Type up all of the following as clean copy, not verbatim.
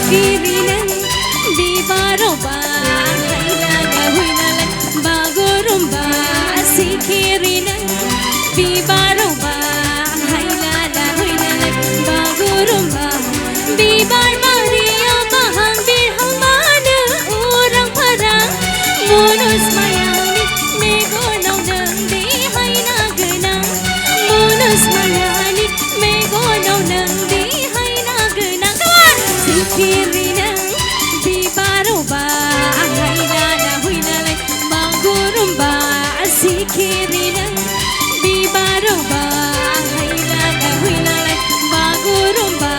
सिखिरि नों बिबाराव बाहायलाना हुइलालाय बागुरुम्बा सिखिरि नों बिबाराव बाहायलाना हुइलालाय बागुरुम्बा बिबार बारियाव बाहां बिरहां मानो उरां फारां मुनुस मायानि मेगनाव नों देहायना गोनां मुनुस मायानि मेगनाव नों देहायना गोनां सिखिरि नों बिबाराव बाहायलाना हुइलालाय बागुरुम्बा सिखिरि नों बिबाराव बाहायलाना हुइलालाय Bagurumba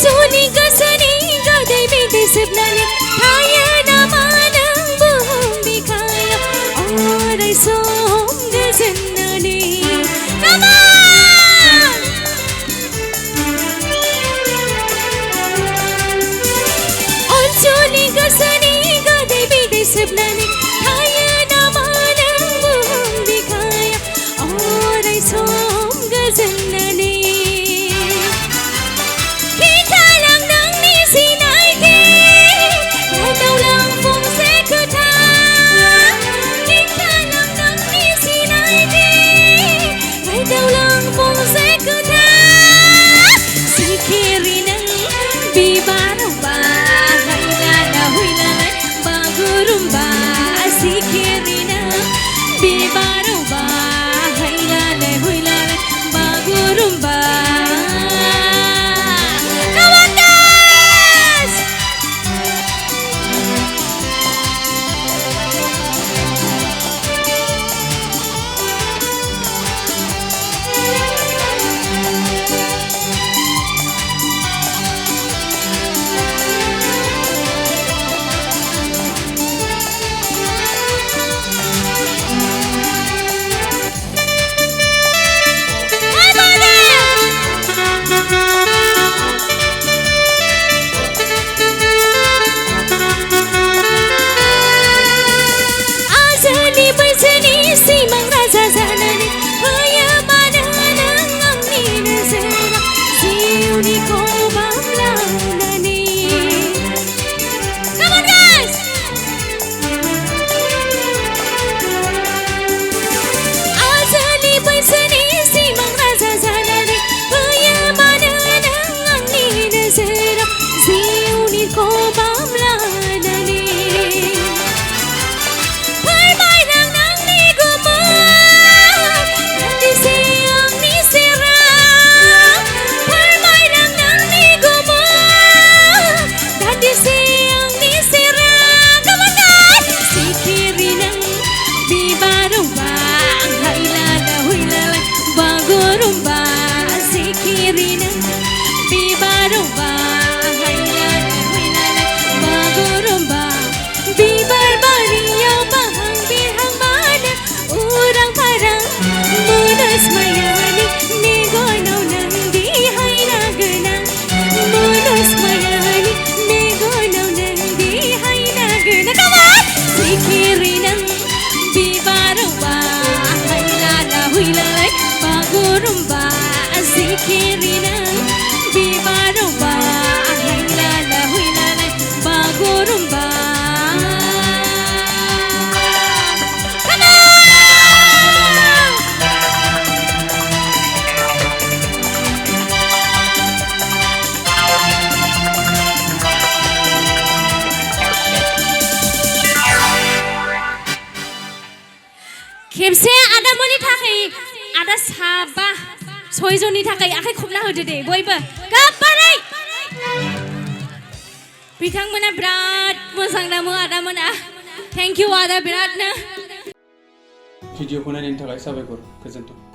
Suni gasani gadai bidi sebnani thaya nama nang buhum bikaya orai som gazenani nama on suni gasani gadai bidi sebnani thaya nama nang buhum bikaya orai som gazenani खेबसे आदामोननि थाखाय आदा साबा सयजननि थाखाय आखाइ खबना होदो दे बयबो गोबारै बिथांमोना बिराद मोजां दामो आदामोना थेंक इउ आदा बिरादनो भिडिअखौ नायनायनि थाखाय साबायखर गोजोन्थों